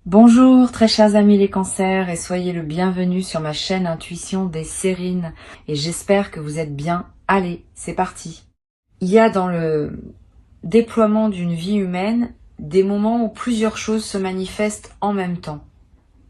Bonjour très chers amis les cancers et soyez le bienvenu sur ma chaîne Intuition des Sérines et j'espère que vous êtes bien. Allez, c'est parti. Il y a dans le déploiement d'une vie humaine des moments où plusieurs choses se manifestent en même temps.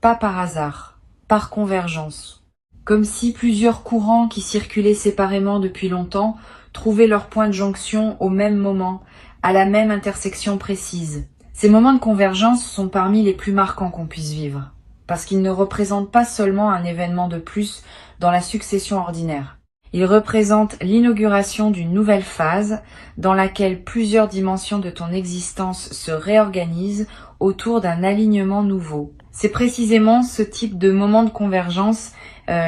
Pas par hasard, par convergence. Comme si plusieurs courants qui circulaient séparément depuis longtemps trouvaient leur point de jonction au même moment, à la même intersection précise. Ces moments de convergence sont parmi les plus marquants qu'on puisse vivre, parce qu'ils ne représentent pas seulement un événement de plus dans la succession ordinaire. Ils représentent l'inauguration d'une nouvelle phase dans laquelle plusieurs dimensions de ton existence se réorganisent autour d'un alignement nouveau. C'est précisément ce type de moment de convergence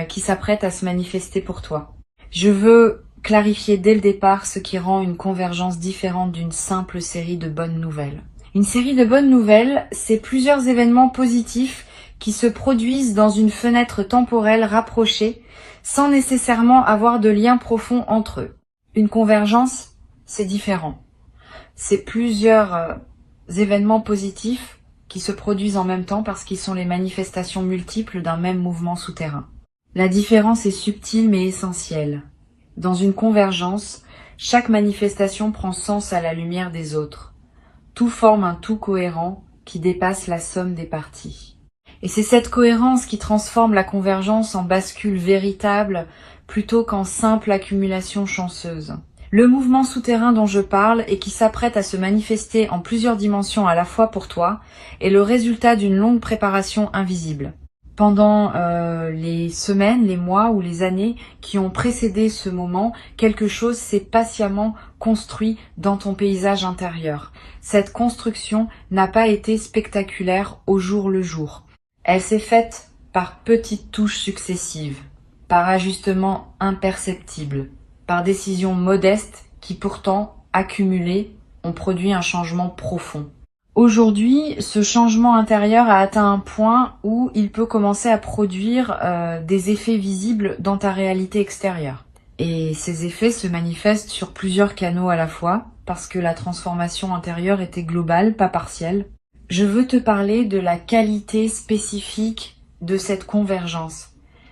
qui s'apprête à se manifester pour toi. Je veux clarifier dès le départ ce qui rend une convergence différente d'une simple série de bonnes nouvelles. Une série de bonnes nouvelles, c'est plusieurs événements positifs qui se produisent dans une fenêtre temporelle rapprochée sans nécessairement avoir de lien profond entre eux. Une convergence, c'est différent. C'est plusieurs événements positifs qui se produisent en même temps parce qu'ils sont les manifestations multiples d'un même mouvement souterrain. La différence est subtile mais essentielle. Dans une convergence, chaque manifestation prend sens à la lumière des autres. Tout forme un tout cohérent qui dépasse la somme des parties. Et c'est cette cohérence qui transforme la convergence en bascule véritable plutôt qu'en simple accumulation chanceuse. Le mouvement souterrain dont je parle et qui s'apprête à se manifester en plusieurs dimensions à la fois pour toi est le résultat d'une longue préparation invisible. Pendant les semaines, les mois ou les années qui ont précédé ce moment, quelque chose s'est patiemment construit dans ton paysage intérieur. Cette construction n'a pas été spectaculaire au jour le jour. Elle s'est faite par petites touches successives, par ajustements imperceptibles, par décisions modestes qui pourtant, accumulées, ont produit un changement profond. Aujourd'hui, ce changement intérieur a atteint un point où il peut commencer à produire des effets visibles dans ta réalité extérieure. Et ces effets se manifestent sur plusieurs canaux à la fois, parce que la transformation intérieure était globale, pas partielle. Je veux te parler de la qualité spécifique de cette convergence.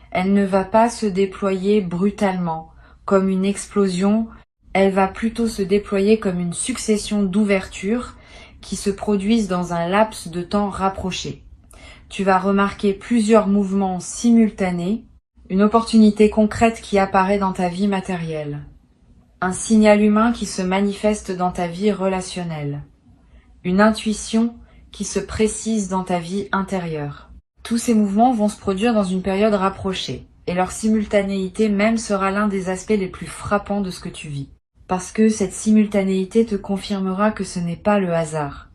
Elle ne va pas se déployer brutalement, comme une explosion, elle va plutôt se déployer comme une succession d'ouvertures qui se produisent dans un laps de temps rapproché. Tu vas remarquer plusieurs mouvements simultanés, une opportunité concrète qui apparaît dans ta vie matérielle, un signal humain qui se manifeste dans ta vie relationnelle, une intuition qui se précise dans ta vie intérieure. Tous ces mouvements vont se produire dans une période rapprochée, et leur simultanéité même sera l'un des aspects les plus frappants de ce que tu vis. Parce que cette simultanéité te confirmera que ce n'est pas le hasard,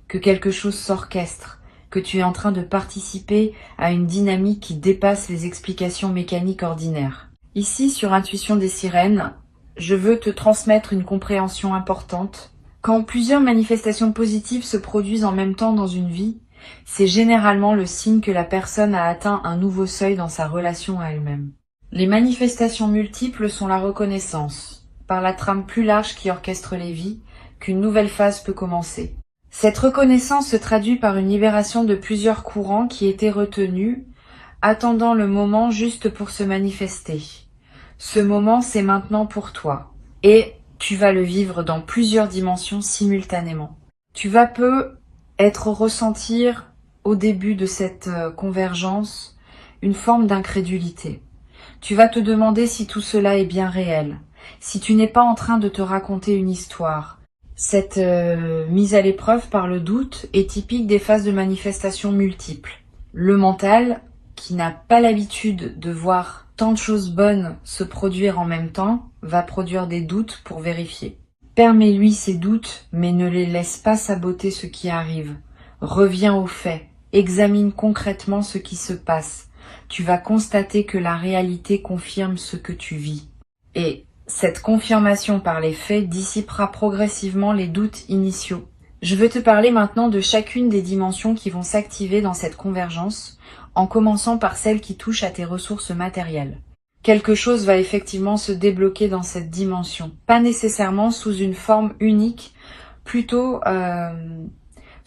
que quelque chose s'orchestre, que tu es en train de participer à une dynamique qui dépasse les explications mécaniques ordinaires. Ici, sur Intuition des Sirènes, je veux te transmettre une compréhension importante. Quand plusieurs manifestations positives se produisent en même temps dans une vie, c'est généralement le signe que la personne a atteint un nouveau seuil dans sa relation à elle-même. Les manifestations multiples sont la reconnaissance, par la trame plus large qui orchestre les vies, qu'une nouvelle phase peut commencer. Cette reconnaissance se traduit par une libération de plusieurs courants qui étaient retenus, attendant le moment juste pour se manifester. Ce moment, c'est maintenant pour toi, et tu vas le vivre dans plusieurs dimensions simultanément. Tu vas ressentir au début de cette convergence une forme d'incrédulité. Tu vas te demander si tout cela est bien réel, si tu n'es pas en train de te raconter une histoire. Cette mise à l'épreuve par le doute est typique des phases de manifestation multiples. Le mental, qui n'a pas l'habitude de voir tant de choses bonnes se produire en même temps, va produire des doutes pour vérifier. Permets-lui ces doutes, mais ne les laisse pas saboter ce qui arrive. Reviens aux faits, examine concrètement ce qui se passe. Tu vas constater que la réalité confirme ce que tu vis. Et cette confirmation par les faits dissipera progressivement les doutes initiaux. Je veux te parler maintenant de chacune des dimensions qui vont s'activer dans cette convergence, en commençant par celle qui touche à tes ressources matérielles. Quelque chose va effectivement se débloquer dans cette dimension, pas nécessairement sous une forme unique, plutôt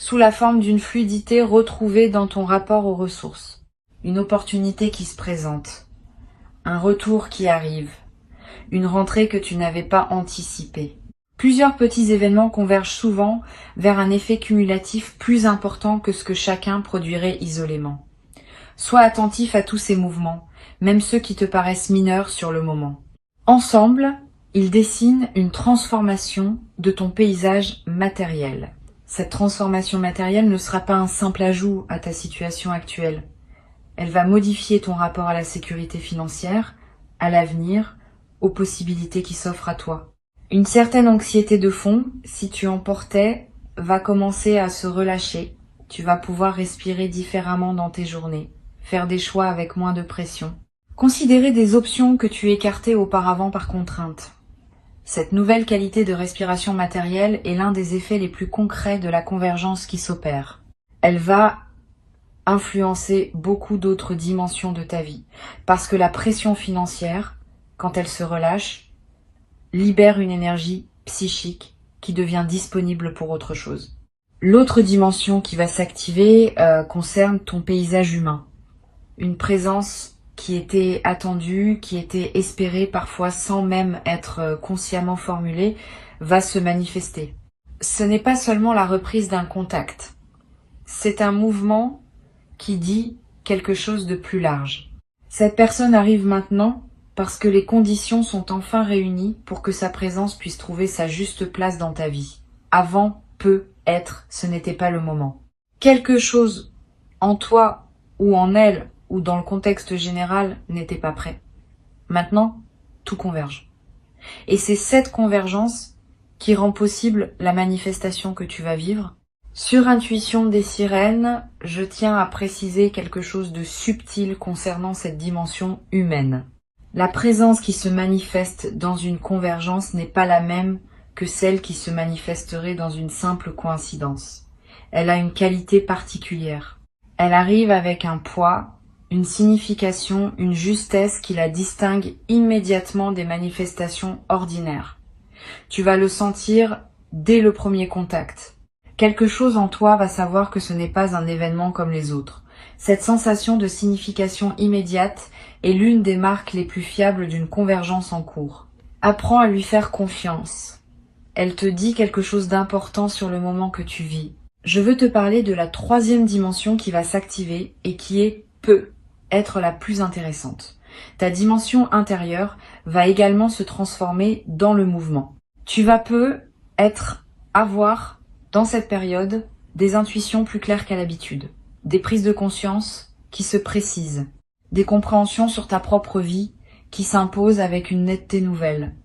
sous la forme d'une fluidité retrouvée dans ton rapport aux ressources. Une opportunité qui se présente, un retour qui arrive, une rentrée que tu n'avais pas anticipée. Plusieurs petits événements convergent souvent vers un effet cumulatif plus important que ce que chacun produirait isolément. Sois attentif à tous ces mouvements, même ceux qui te paraissent mineurs sur le moment. Ensemble, ils dessinent une transformation de ton paysage matériel. Cette transformation matérielle ne sera pas un simple ajout à ta situation actuelle. Elle va modifier ton rapport à la sécurité financière, à l'avenir, aux possibilités qui s'offrent à toi. Une certaine anxiété de fond, si tu en portais, va commencer à se relâcher. Tu vas pouvoir respirer différemment dans tes journées, faire des choix avec moins de pression. Considérer des options que tu écartais auparavant par contrainte. Cette nouvelle qualité de respiration matérielle est l'un des effets les plus concrets de la convergence qui s'opère. Elle va influencer beaucoup d'autres dimensions de ta vie, parce que la pression financière, quand elle se relâche, libère une énergie psychique qui devient disponible pour autre chose. L'autre dimension qui va s'activer concerne ton paysage humain. Une présence qui était attendue, qui était espérée parfois sans même être consciemment formulée, va se manifester. Ce n'est pas seulement la reprise d'un contact. C'est un mouvement qui dit quelque chose de plus large. Cette personne arrive maintenant parce que les conditions sont enfin réunies pour que sa présence puisse trouver sa juste place dans ta vie. Avant, peut être, ce n'était pas le moment. Quelque chose en toi ou en elle ou dans le contexte général n'était pas prêt. Maintenant, tout converge. Et c'est cette convergence qui rend possible la manifestation que tu vas vivre. Sur Intuition des sirènes, je tiens à préciser quelque chose de subtil concernant cette dimension humaine. La présence qui se manifeste dans une convergence n'est pas la même que celle qui se manifesterait dans une simple coïncidence. Elle a une qualité particulière. Elle arrive avec un poids, une signification, une justesse qui la distingue immédiatement des manifestations ordinaires. Tu vas le sentir dès le premier contact. Quelque chose en toi va savoir que ce n'est pas un événement comme les autres. Cette sensation de signification immédiate est l'une des marques les plus fiables d'une convergence en cours. Apprends à lui faire confiance. Elle te dit quelque chose d'important sur le moment que tu vis. Je veux te parler de la troisième dimension qui va s'activer et qui peut être la plus intéressante. Ta dimension intérieure va également se transformer dans le mouvement. Tu vas avoir dans cette période des intuitions plus claires qu'à l'habitude, des prises de conscience qui se précisent, des compréhensions sur ta propre vie qui s'imposent avec une netteté nouvelle.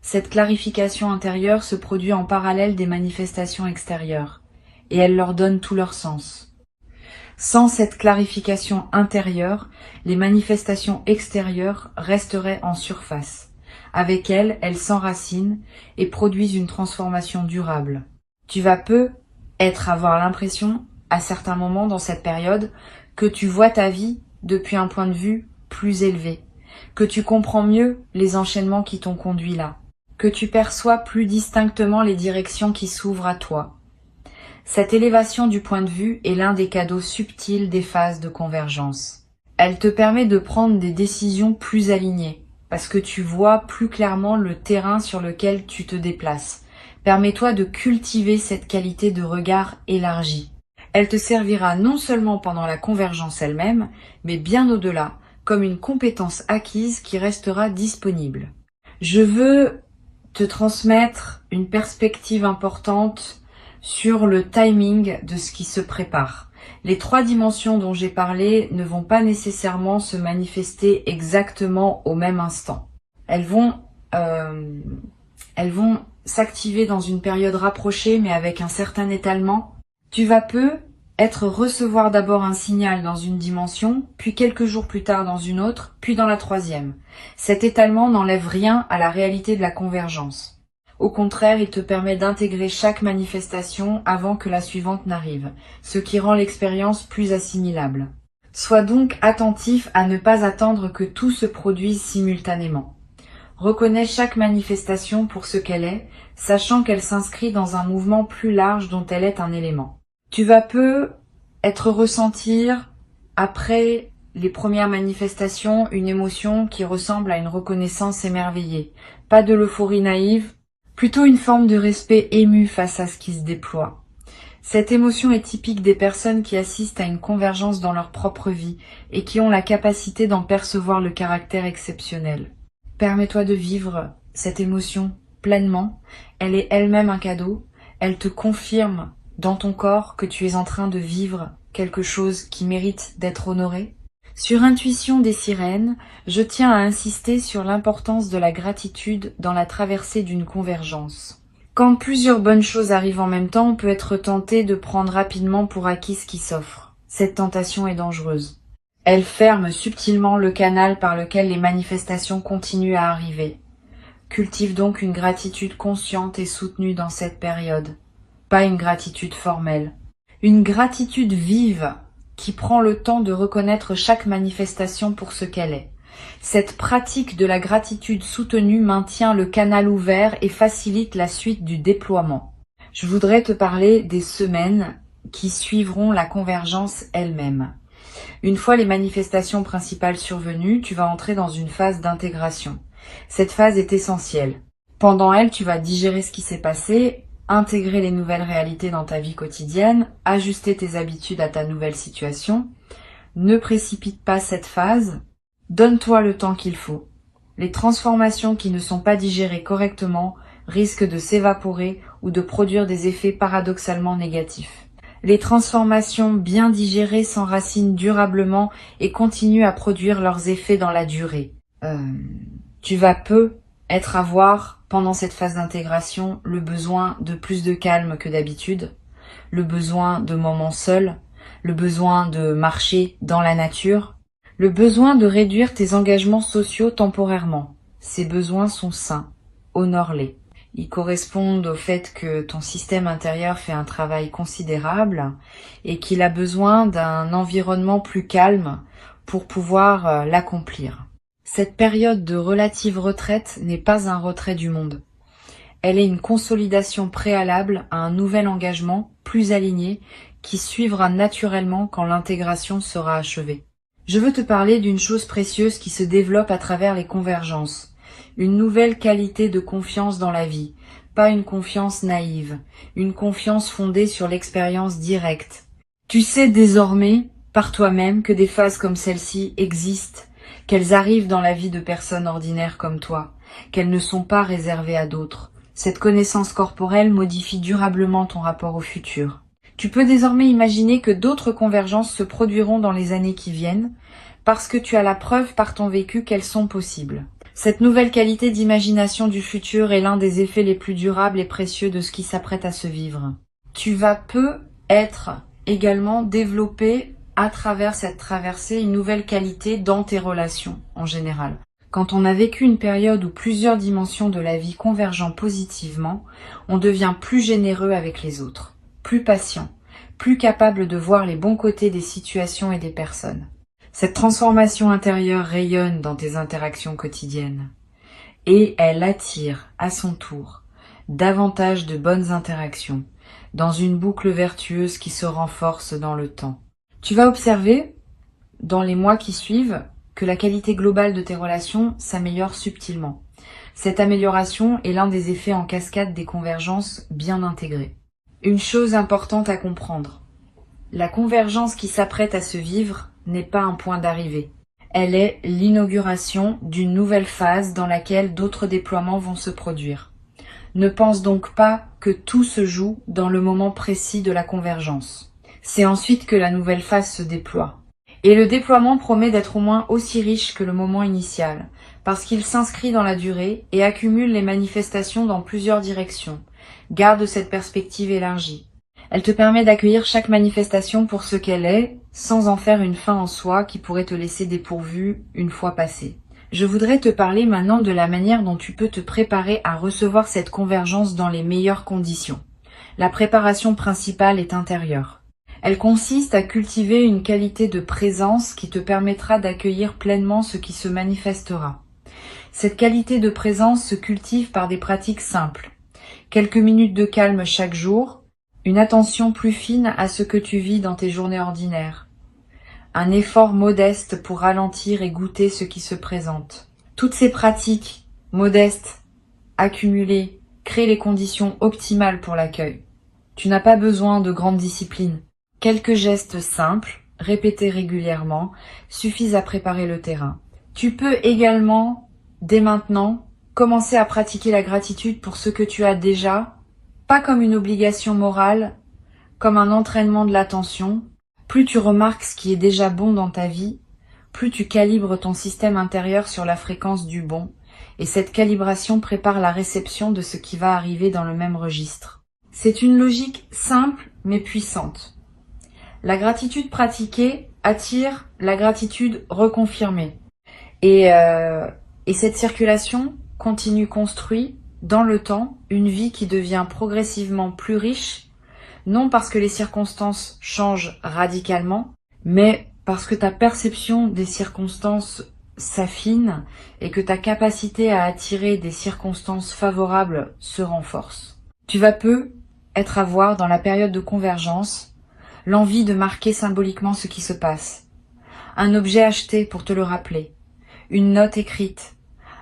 Cette clarification intérieure se produit en parallèle des manifestations extérieures, et elle leur donne tout leur sens. Sans cette clarification intérieure, les manifestations extérieures resteraient en surface. Avec elles, elles s'enracinent et produisent une transformation durable. Tu vas avoir l'impression, à certains moments dans cette période, que tu vois ta vie depuis un point de vue plus élevé, que tu comprends mieux les enchaînements qui t'ont conduit là, que tu perçois plus distinctement les directions qui s'ouvrent à toi. Cette élévation du point de vue est l'un des cadeaux subtils des phases de convergence. Elle te permet de prendre des décisions plus alignées, parce que tu vois plus clairement le terrain sur lequel tu te déplaces. Permets-toi de cultiver cette qualité de regard élargi. Elle te servira non seulement pendant la convergence elle-même, mais bien au-delà, comme une compétence acquise qui restera disponible. Je veux te transmettre une perspective importante sur le timing de ce qui se prépare. Les trois dimensions dont j'ai parlé ne vont pas nécessairement se manifester exactement au même instant. Elles vont s'activer dans une période rapprochée mais avec un certain étalement. Tu vas recevoir d'abord un signal dans une dimension, puis quelques jours plus tard dans une autre, puis dans la troisième. Cet étalement n'enlève rien à la réalité de la convergence. Au contraire, il te permet d'intégrer chaque manifestation avant que la suivante n'arrive, ce qui rend l'expérience plus assimilable. Sois donc attentif à ne pas attendre que tout se produise simultanément. Reconnais chaque manifestation pour ce qu'elle est, sachant qu'elle s'inscrit dans un mouvement plus large dont elle est un élément. Tu vas peu être ressentir, après les premières manifestations, une émotion qui ressemble à une reconnaissance émerveillée. Pas de l'euphorie naïve, plutôt une forme de respect ému face à ce qui se déploie. Cette émotion est typique des personnes qui assistent à une convergence dans leur propre vie et qui ont la capacité d'en percevoir le caractère exceptionnel. Permets-toi de vivre cette émotion pleinement. Elle est elle-même un cadeau. Elle te confirme dans ton corps que tu es en train de vivre quelque chose qui mérite d'être honoré. Sur Intuition des sirènes, je tiens à insister sur l'importance de la gratitude dans la traversée d'une convergence. Quand plusieurs bonnes choses arrivent en même temps, on peut être tenté de prendre rapidement pour acquis ce qui s'offre. Cette tentation est dangereuse. Elle ferme subtilement le canal par lequel les manifestations continuent à arriver. Cultive donc une gratitude consciente et soutenue dans cette période. Pas une gratitude formelle. Une gratitude vive qui prend le temps de reconnaître chaque manifestation pour ce qu'elle est. Cette pratique de la gratitude soutenue maintient le canal ouvert et facilite la suite du déploiement. Je voudrais te parler des semaines qui suivront la convergence elle-même. Une fois les manifestations principales survenues, tu vas entrer dans une phase d'intégration. Cette phase est essentielle. Pendant elle, tu vas digérer ce qui s'est passé, intégrer les nouvelles réalités dans ta vie quotidienne, ajuster tes habitudes à ta nouvelle situation. Ne précipite pas cette phase. Donne-toi le temps qu'il faut. Les transformations qui ne sont pas digérées correctement risquent de s'évaporer ou de produire des effets paradoxalement négatifs. Les transformations bien digérées s'enracinent durablement et continuent à produire leurs effets dans la durée. Tu vas peu avoir, pendant cette phase d'intégration, le besoin de plus de calme que d'habitude, le besoin de moments seuls, le besoin de marcher dans la nature, le besoin de réduire tes engagements sociaux temporairement. Ces besoins sont sains. Honore-les. Ils correspondent au fait que ton système intérieur fait un travail considérable et qu'il a besoin d'un environnement plus calme pour pouvoir l'accomplir. Cette période de relative retraite n'est pas un retrait du monde. Elle est une consolidation préalable à un nouvel engagement plus aligné qui suivra naturellement quand l'intégration sera achevée. Je veux te parler d'une chose précieuse qui se développe à travers les convergences. Une nouvelle qualité de confiance dans la vie, pas une confiance naïve, une confiance fondée sur l'expérience directe. Tu sais désormais, par toi-même, que des phases comme celle-ci existent, qu'elles arrivent dans la vie de personnes ordinaires comme toi, qu'elles ne sont pas réservées à d'autres. Cette connaissance corporelle modifie durablement ton rapport au futur. Tu peux désormais imaginer que d'autres convergences se produiront dans les années qui viennent, parce que tu as la preuve par ton vécu qu'elles sont possibles. Cette nouvelle qualité d'imagination du futur est l'un des effets les plus durables et précieux de ce qui s'apprête à se vivre. Tu vas peu être également développé à travers cette traversée une nouvelle qualité dans tes relations en général. Quand on a vécu une période où plusieurs dimensions de la vie convergent positivement, on devient plus généreux avec les autres, plus patient, plus capable de voir les bons côtés des situations et des personnes. Cette transformation intérieure rayonne dans tes interactions quotidiennes et elle attire à son tour davantage de bonnes interactions dans une boucle vertueuse qui se renforce dans le temps. Tu vas observer, dans les mois qui suivent, que la qualité globale de tes relations s'améliore subtilement. Cette amélioration est l'un des effets en cascade des convergences bien intégrées. Une chose importante à comprendre. La convergence qui s'apprête à se vivre n'est pas un point d'arrivée. Elle est l'inauguration d'une nouvelle phase dans laquelle d'autres déploiements vont se produire. Ne pense donc pas que tout se joue dans le moment précis de la convergence. C'est ensuite que la nouvelle phase se déploie. Et le déploiement promet d'être au moins aussi riche que le moment initial, parce qu'il s'inscrit dans la durée et accumule les manifestations dans plusieurs directions. Garde cette perspective élargie. Elle te permet d'accueillir chaque manifestation pour ce qu'elle est, sans en faire une fin en soi qui pourrait te laisser dépourvu une fois passée. Je voudrais te parler maintenant de la manière dont tu peux te préparer à recevoir cette convergence dans les meilleures conditions. La préparation principale est intérieure. Elle consiste à cultiver une qualité de présence qui te permettra d'accueillir pleinement ce qui se manifestera. Cette qualité de présence se cultive par des pratiques simples. Quelques minutes de calme chaque jour, une attention plus fine à ce que tu vis dans tes journées ordinaires, un effort modeste pour ralentir et goûter ce qui se présente. Toutes ces pratiques modestes, accumulées, créent les conditions optimales pour l'accueil. Tu n'as pas besoin de grande discipline. Quelques gestes simples, répétés régulièrement, suffisent à préparer le terrain. Tu peux également, dès maintenant, commencer à pratiquer la gratitude pour ce que tu as déjà, pas comme une obligation morale, comme un entraînement de l'attention. Plus tu remarques ce qui est déjà bon dans ta vie, plus tu calibres ton système intérieur sur la fréquence du bon, et cette calibration prépare la réception de ce qui va arriver dans le même registre. C'est une logique simple mais puissante. La gratitude pratiquée attire la gratitude reconfirmée. Et cette circulation continue construit dans le temps une vie qui devient progressivement plus riche, non parce que les circonstances changent radicalement, mais parce que ta perception des circonstances s'affine et que ta capacité à attirer des circonstances favorables se renforce. Tu vas peu être à voir dans la période de convergence l'envie de marquer symboliquement ce qui se passe. Un objet acheté pour te le rappeler, une note écrite,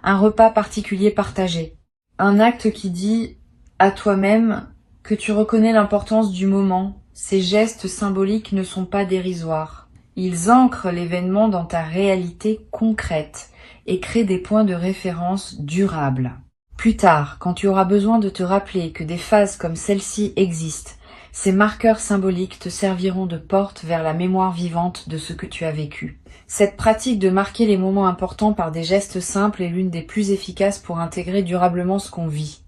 un repas particulier partagé, un acte qui dit à toi-même que tu reconnais l'importance du moment. Ces gestes symboliques ne sont pas dérisoires. Ils ancrent l'événement dans ta réalité concrète et créent des points de référence durables. Plus tard, quand tu auras besoin de te rappeler que des phases comme celle-ci existent, ces marqueurs symboliques te serviront de porte vers la mémoire vivante de ce que tu as vécu. Cette pratique de marquer les moments importants par des gestes simples est l'une des plus efficaces pour intégrer durablement ce qu'on vit.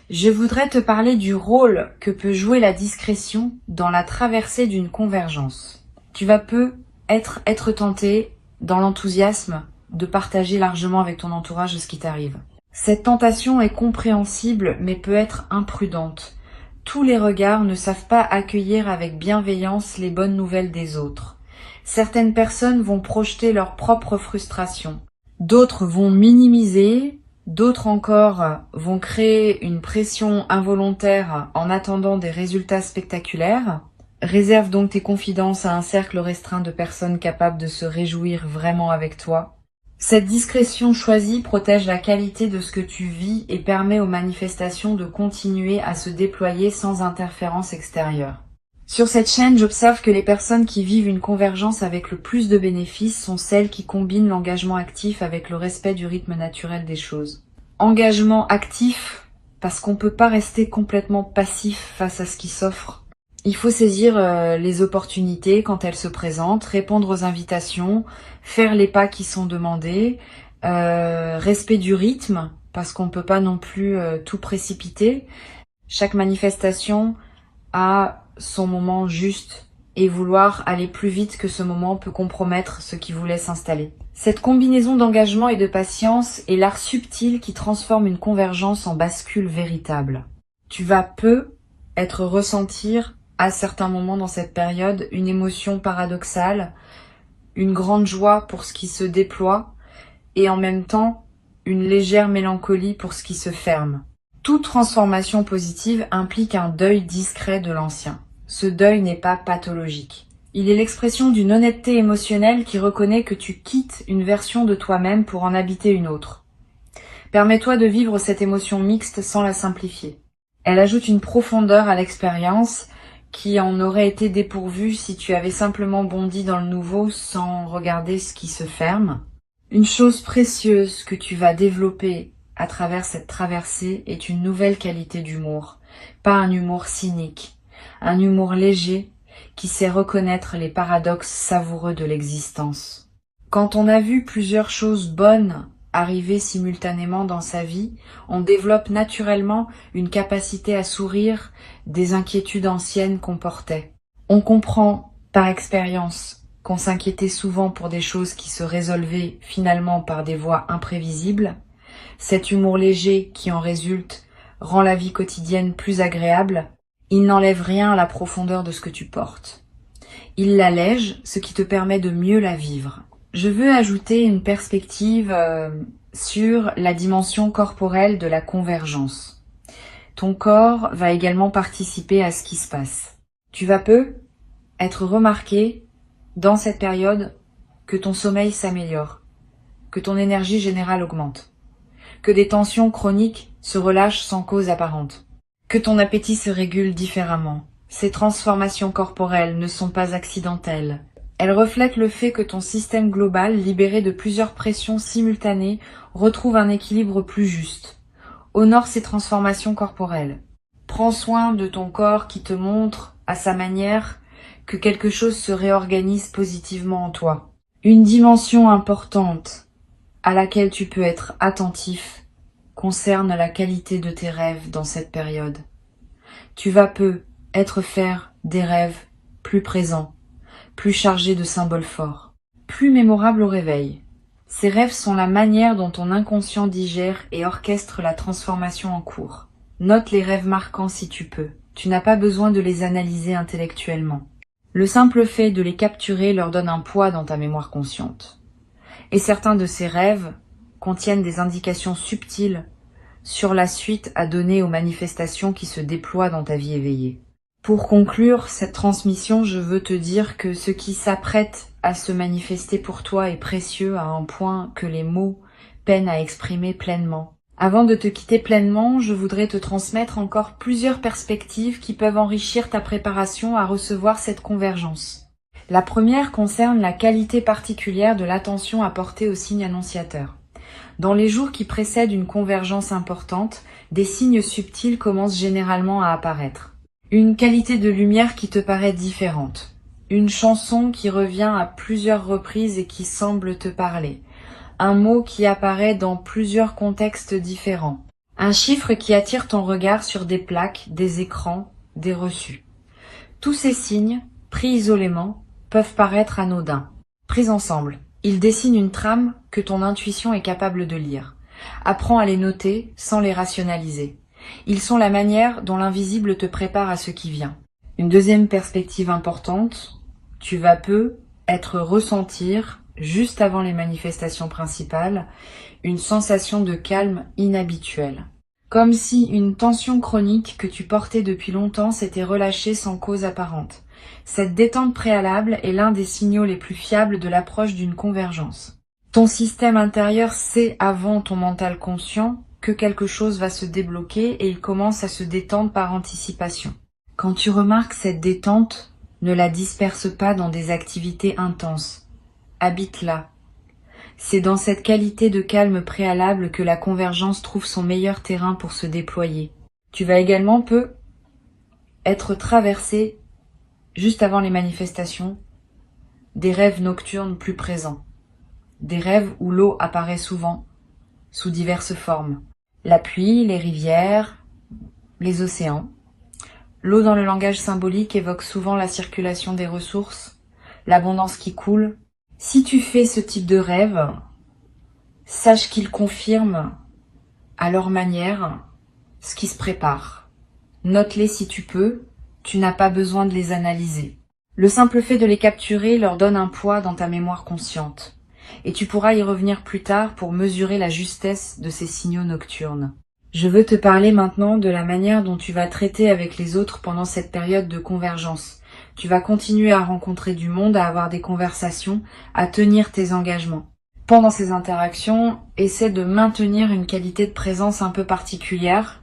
Je voudrais te parler du rôle que peut jouer la discrétion dans la traversée d'une convergence. Tu vas peu être tenté, dans l'enthousiasme, de partager largement avec ton entourage ce qui t'arrive. Cette tentation est compréhensible mais peut être imprudente. Tous les regards ne savent pas accueillir avec bienveillance les bonnes nouvelles des autres. Certaines personnes vont projeter leur propre frustration. D'autres vont minimiser, d'autres encore vont créer une pression involontaire en attendant des résultats spectaculaires. Réserve donc tes confidences à un cercle restreint de personnes capables de se réjouir vraiment avec toi. Cette discrétion choisie protège la qualité de ce que tu vis et permet aux manifestations de continuer à se déployer sans interférence extérieure. Sur cette chaîne, j'observe que les personnes qui vivent une convergence avec le plus de bénéfices sont celles qui combinent l'engagement actif avec le respect du rythme naturel des choses. Engagement actif, parce qu'on ne peut pas rester complètement passif face à ce qui s'offre. Il faut saisir les opportunités quand elles se présentent, répondre aux invitations, faire les pas qui sont demandés, respect du rythme, parce qu'on ne peut pas non plus tout précipiter. Chaque manifestation a son moment juste et vouloir aller plus vite que ce moment peut compromettre ce qui voulait s'installer. Cette combinaison d'engagement et de patience est l'art subtil qui transforme une convergence en bascule véritable. Tu vas peu ressentir à certains moments dans cette période une émotion paradoxale, une grande joie pour ce qui se déploie et en même temps une légère mélancolie pour ce qui se ferme. Toute transformation positive implique un deuil discret de l'ancien. Ce deuil n'est pas pathologique. Il est l'expression d'une honnêteté émotionnelle qui reconnaît que tu quittes une version de toi-même pour en habiter une autre. Permets-toi de vivre cette émotion mixte sans la simplifier. Elle ajoute une profondeur à l'expérience qui en aurait été dépourvue si tu avais simplement bondi dans le nouveau sans regarder ce qui se ferme. Une chose précieuse que tu vas développer à travers cette traversée est une nouvelle qualité d'humour, pas un humour cynique, un humour léger qui sait reconnaître les paradoxes savoureux de l'existence. Quand on a vu plusieurs choses bonnes arriver simultanément dans sa vie, on développe naturellement une capacité à sourire des inquiétudes anciennes qu'on portait. On comprend par expérience qu'on s'inquiétait souvent pour des choses qui se résolvaient finalement par des voies imprévisibles. Cet humour léger qui en résulte rend la vie quotidienne plus agréable. Il n'enlève rien à la profondeur de ce que tu portes. Il l'allège, ce qui te permet de mieux la vivre. Je veux ajouter une perspective sur la dimension corporelle de la convergence. Ton corps va également participer à ce qui se passe. Tu vas peu être remarqué dans cette période que ton sommeil s'améliore, que ton énergie générale augmente, que des tensions chroniques se relâchent sans cause apparente, que ton appétit se régule différemment. Ces transformations corporelles ne sont pas accidentelles. Elles reflètent le fait que ton système global, libéré de plusieurs pressions simultanées, retrouve un équilibre plus juste. Honore ces transformations corporelles. Prends soin de ton corps qui te montre, à sa manière, que quelque chose se réorganise positivement en toi. Une dimension importante à laquelle tu peux être attentif concerne la qualité de tes rêves dans cette période. Tu vas peu faire des rêves plus présents, plus chargés de symboles forts, plus mémorables au réveil. Ces rêves sont la manière dont ton inconscient digère et orchestre la transformation en cours. Note les rêves marquants si tu peux. Tu n'as pas besoin de les analyser intellectuellement. Le simple fait de les capturer leur donne un poids dans ta mémoire consciente. Et certains de ces rêves contiennent des indications subtiles sur la suite à donner aux manifestations qui se déploient dans ta vie éveillée. Pour conclure cette transmission, je veux te dire que ce qui s'apprête à se manifester pour toi est précieux à un point que les mots peinent à exprimer pleinement. Avant de te quitter pleinement, je voudrais te transmettre encore plusieurs perspectives qui peuvent enrichir ta préparation à recevoir cette convergence. La première concerne la qualité particulière de l'attention apportée aux signes annonciateurs. Dans les jours qui précèdent une convergence importante, des signes subtils commencent généralement à apparaître. Une qualité de lumière qui te paraît différente. Une chanson qui revient à plusieurs reprises et qui semble te parler. Un mot qui apparaît dans plusieurs contextes différents. Un chiffre qui attire ton regard sur des plaques, des écrans, des reçus. Tous ces signes, pris isolément, peuvent paraître anodins. Pris ensemble, ils dessinent une trame que ton intuition est capable de lire. Apprends à les noter sans les rationaliser. Ils sont la manière dont l'invisible te prépare à ce qui vient. Une deuxième perspective importante, tu vas peu ressentir, juste avant les manifestations principales, une sensation de calme inhabituelle. Comme si une tension chronique que tu portais depuis longtemps s'était relâchée sans cause apparente. Cette détente préalable est l'un des signaux les plus fiables de l'approche d'une convergence. Ton système intérieur sait avant ton mental conscient que quelque chose va se débloquer et il commence à se détendre par anticipation. Quand tu remarques cette détente, ne la disperse pas dans des activités intenses. Habite-la. C'est dans cette qualité de calme préalable que la convergence trouve son meilleur terrain pour se déployer. Tu vas également peu être traversé, juste avant les manifestations, des rêves nocturnes plus présents. Des rêves où l'eau apparaît souvent, sous diverses formes. La pluie, les rivières, les océans. L'eau dans le langage symbolique évoque souvent la circulation des ressources, l'abondance qui coule. Si tu fais ce type de rêve, sache qu'ils confirment, à leur manière, ce qui se prépare. Note-les si tu peux, tu n'as pas besoin de les analyser. Le simple fait de les capturer leur donne un poids dans ta mémoire consciente. Et tu pourras y revenir plus tard pour mesurer la justesse de ces signaux nocturnes. Je veux te parler maintenant de la manière dont tu vas traiter avec les autres pendant cette période de convergence. Tu vas continuer à rencontrer du monde, à avoir des conversations, à tenir tes engagements. Pendant ces interactions, essaie de maintenir une qualité de présence un peu particulière,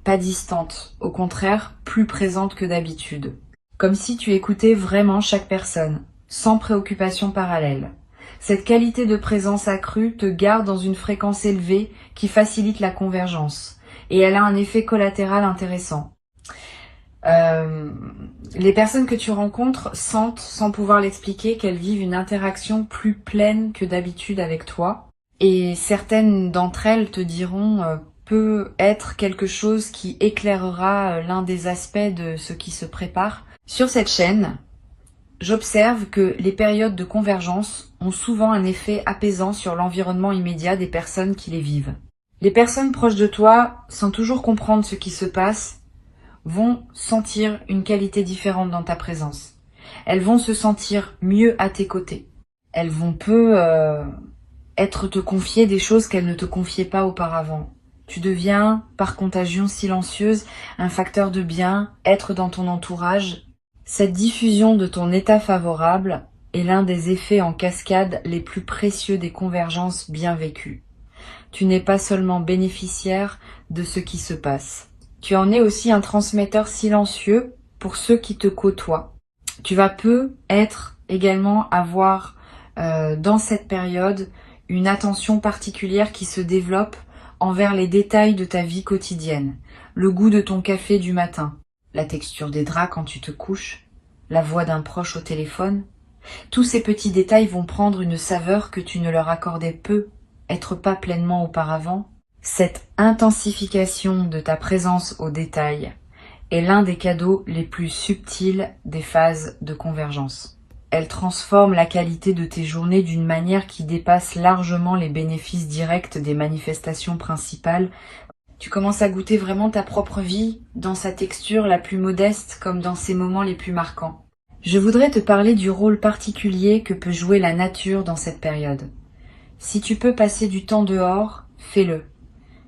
pas distante, au contraire, plus présente que d'habitude. Comme si tu écoutais vraiment chaque personne, sans préoccupation parallèle. Cette qualité de présence accrue te garde dans une fréquence élevée qui facilite la convergence. Et elle a un effet collatéral intéressant. Les personnes que tu rencontres sentent, sans pouvoir l'expliquer, qu'elles vivent une interaction plus pleine que d'habitude avec toi. Et certaines d'entre elles te diront peut être quelque chose qui éclairera l'un des aspects de ce qui se prépare. Sur cette chaîne, j'observe que les périodes de convergence ont souvent un effet apaisant sur l'environnement immédiat des personnes qui les vivent. Les personnes proches de toi, sans toujours comprendre ce qui se passe, vont sentir une qualité différente dans ta présence. Elles vont se sentir mieux à tes côtés. Elles vont te confier des choses qu'elles ne te confiaient pas auparavant. Tu deviens, par contagion silencieuse, un facteur de bien, être dans ton entourage. Cette diffusion de ton état favorable est l'un des effets en cascade les plus précieux des convergences bien vécues. Tu n'es pas seulement bénéficiaire de ce qui se passe. Tu en es aussi un transmetteur silencieux pour ceux qui te côtoient. Tu vas peut-être également avoir dans cette période une attention particulière qui se développe envers les détails de ta vie quotidienne. Le goût de ton café du matin, la texture des draps quand tu te couches, la voix d'un proche au téléphone. Tous ces petits détails vont prendre une saveur que tu ne leur accordais peut-être pas pleinement auparavant. Cette intensification de ta présence aux détails est l'un des cadeaux les plus subtils des phases de convergence. Elle transforme la qualité de tes journées d'une manière qui dépasse largement les bénéfices directs des manifestations principales. Tu commences à goûter vraiment ta propre vie dans sa texture la plus modeste comme dans ses moments les plus marquants. Je voudrais te parler du rôle particulier que peut jouer la nature dans cette période. Si tu peux passer du temps dehors, fais-le.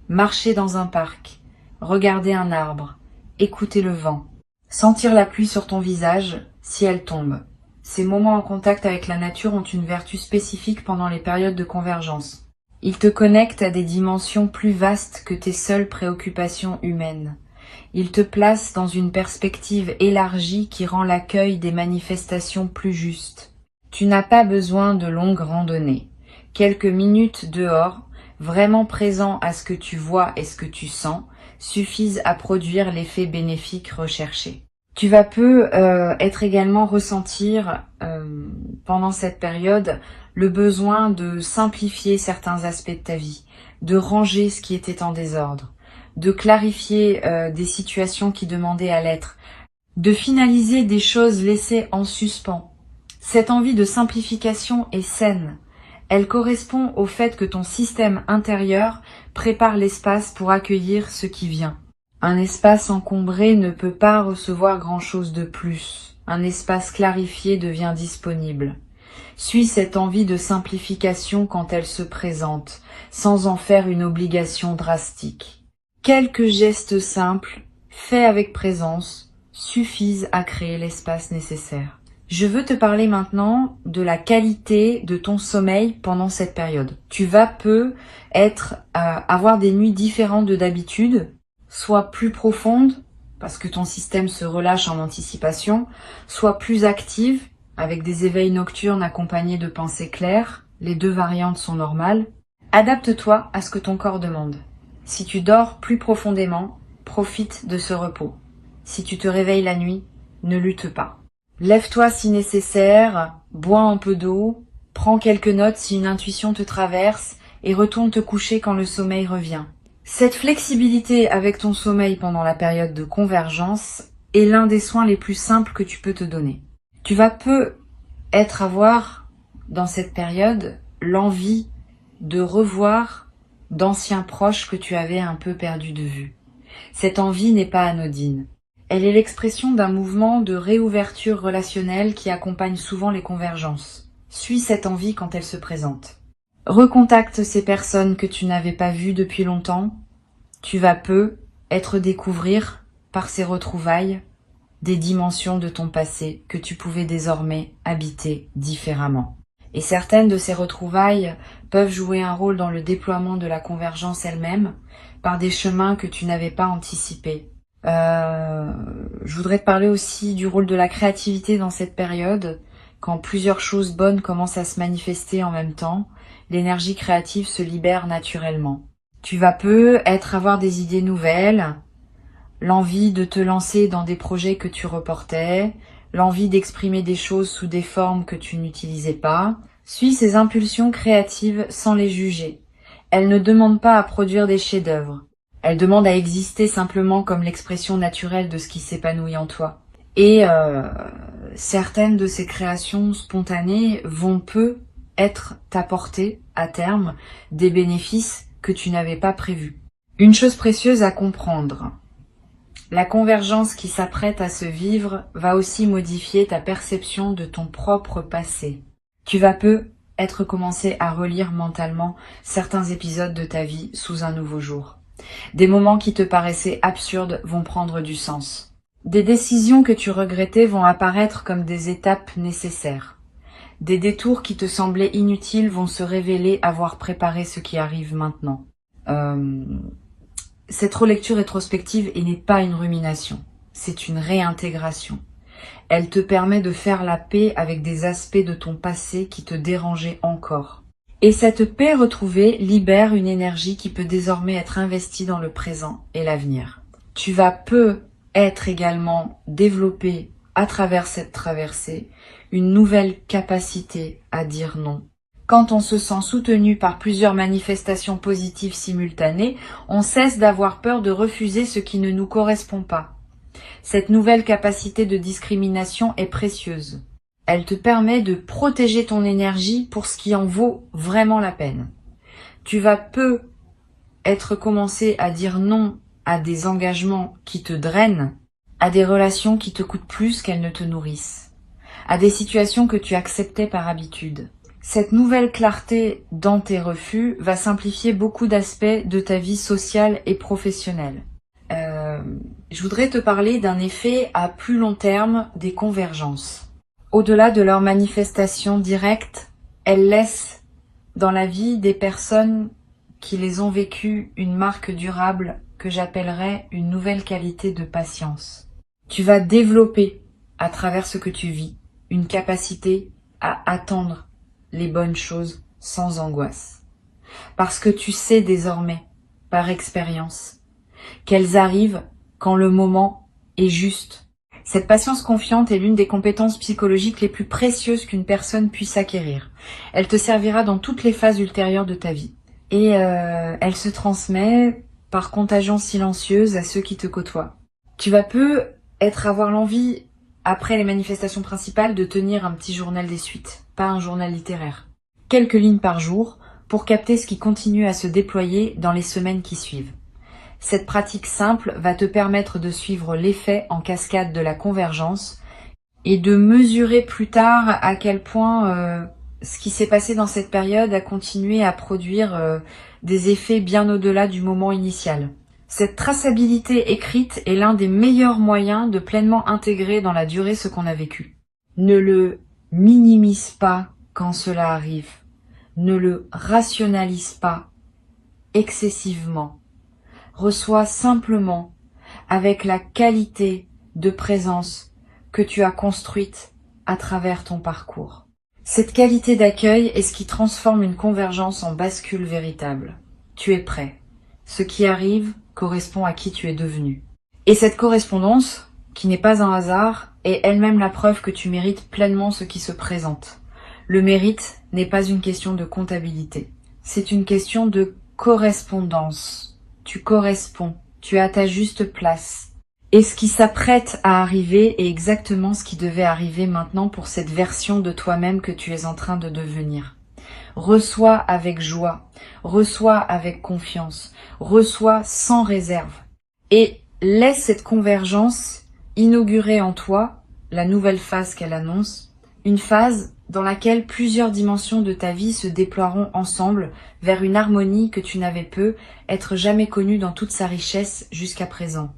Marcher dans un parc, regarder un arbre, écouter le vent, sentir la pluie sur ton visage si elle tombe. Ces moments en contact avec la nature ont une vertu spécifique pendant les périodes de convergence. Ils te connectent à des dimensions plus vastes que tes seules préoccupations humaines. Ils te placent dans une perspective élargie qui rend l'accueil des manifestations plus juste. Tu n'as pas besoin de longues randonnées. Quelques minutes dehors, vraiment présent à ce que tu vois et ce que tu sens, suffisent à produire l'effet bénéfique recherché. Tu vas être également ressentir pendant cette période le besoin de simplifier certains aspects de ta vie, de ranger ce qui était en désordre, de clarifier des situations qui demandaient à l'être, de finaliser des choses laissées en suspens. Cette envie de simplification est saine. Elle correspond au fait que ton système intérieur prépare l'espace pour accueillir ce qui vient. Un espace encombré ne peut pas recevoir grand-chose de plus. Un espace clarifié devient disponible. Suis cette envie de simplification quand elle se présente, sans en faire une obligation drastique. Quelques gestes simples, faits avec présence, suffisent à créer l'espace nécessaire. Je veux te parler maintenant de la qualité de ton sommeil pendant cette période. Tu vas avoir des nuits différentes de d'habitude, soit plus profondes, parce que ton système se relâche en anticipation, soit plus active, avec des éveils nocturnes accompagnés de pensées claires. Les deux variantes sont normales. Adapte-toi à ce que ton corps demande. Si tu dors plus profondément, profite de ce repos. Si tu te réveilles la nuit, ne lutte pas. Lève-toi si nécessaire, bois un peu d'eau, prends quelques notes si une intuition te traverse et retourne te coucher quand le sommeil revient. Cette flexibilité avec ton sommeil pendant la période de convergence est l'un des soins les plus simples que tu peux te donner. Tu vas avoir dans cette période l'envie de revoir d'anciens proches que tu avais un peu perdus de vue. Cette envie n'est pas anodine. Elle est l'expression d'un mouvement de réouverture relationnelle qui accompagne souvent les convergences. Suis cette envie quand elle se présente. Recontacte ces personnes que tu n'avais pas vues depuis longtemps. Tu vas découvrir par ces retrouvailles des dimensions de ton passé que tu pouvais désormais habiter différemment. Et certaines de ces retrouvailles peuvent jouer un rôle dans le déploiement de la convergence elle-même par des chemins que tu n'avais pas anticipés. Je voudrais te parler aussi du rôle de la créativité dans cette période. Quand plusieurs choses bonnes commencent à se manifester en même temps, l'énergie créative se libère naturellement. Tu vas avoir des idées nouvelles, l'envie de te lancer dans des projets que tu reportais, l'envie d'exprimer des choses sous des formes que tu n'utilisais pas. Suis ces impulsions créatives sans les juger. Elles ne demandent pas à produire des chefs-d'œuvre. Elles demandent à exister simplement comme l'expression naturelle de ce qui s'épanouit en toi. Et certaines de ces créations spontanées vont t'apporter à terme des bénéfices que tu n'avais pas prévus. Une chose précieuse à comprendre. La convergence qui s'apprête à se vivre va aussi modifier ta perception de ton propre passé. Tu vas commencer à relire mentalement certains épisodes de ta vie sous un nouveau jour. Des moments qui te paraissaient absurdes vont prendre du sens. Des décisions que tu regrettais vont apparaître comme des étapes nécessaires. Des détours qui te semblaient inutiles vont se révéler avoir préparé ce qui arrive maintenant. Cette relecture rétrospective n'est pas une rumination, c'est une réintégration. Elle te permet de faire la paix avec des aspects de ton passé qui te dérangeaient encore. Et cette paix retrouvée libère une énergie qui peut désormais être investie dans le présent et l'avenir. Tu vas peut-être également développer à travers cette traversée une nouvelle capacité à dire non. Quand on se sent soutenu par plusieurs manifestations positives simultanées, on cesse d'avoir peur de refuser ce qui ne nous correspond pas. Cette nouvelle capacité de discrimination est précieuse. Elle te permet de protéger ton énergie pour ce qui en vaut vraiment la peine. Tu vas peut-être commencer à dire non à des engagements qui te drainent, à des relations qui te coûtent plus qu'elles ne te nourrissent, à des situations que tu acceptais par habitude. Cette nouvelle clarté dans tes refus va simplifier beaucoup d'aspects de ta vie sociale et professionnelle. Je voudrais te parler d'un effet à plus long terme des convergences. Au-delà de leur manifestation directe, elles laissent dans la vie des personnes qui les ont vécues une marque durable que j'appellerais une nouvelle qualité de patience. Tu vas développer, à travers ce que tu vis, une capacité à attendre les bonnes choses sans angoisse. Parce que tu sais désormais, par expérience, qu'elles arrivent quand le moment est juste. Cette patience confiante est l'une des compétences psychologiques les plus précieuses qu'une personne puisse acquérir. Elle te servira dans toutes les phases ultérieures de ta vie. Et elle se transmet par contagion silencieuse à ceux qui te côtoient. Tu vas peut-être avoir l'envie, après les manifestations principales, de tenir un petit journal des suites, pas un journal littéraire. Quelques lignes par jour pour capter ce qui continue à se déployer dans les semaines qui suivent. Cette pratique simple va te permettre de suivre l'effet en cascade de la convergence et de mesurer plus tard à quel point ce qui s'est passé dans cette période a continué à produire des effets bien au-delà du moment initial. Cette traçabilité écrite est l'un des meilleurs moyens de pleinement intégrer dans la durée ce qu'on a vécu. Ne le minimise pas quand cela arrive. Ne le rationalise pas excessivement. Reçois simplement avec la qualité de présence que tu as construite à travers ton parcours. Cette qualité d'accueil est ce qui transforme une convergence en bascule véritable. Tu es prêt. Ce qui arrive correspond à qui tu es devenu. Et cette correspondance, qui n'est pas un hasard, est elle-même la preuve que tu mérites pleinement ce qui se présente. Le mérite n'est pas une question de comptabilité. C'est une question de correspondance. Tu corresponds, tu es à ta juste place. Et ce qui s'apprête à arriver est exactement ce qui devait arriver maintenant pour cette version de toi-même que tu es en train de devenir. Reçois avec joie, reçois avec confiance, reçois sans réserve. Et laisse cette convergence inaugurer en toi la nouvelle phase qu'elle annonce, une phase dans laquelle plusieurs dimensions de ta vie se déploieront ensemble vers une harmonie que tu n'avais peut-être jamais connue dans toute sa richesse jusqu'à présent.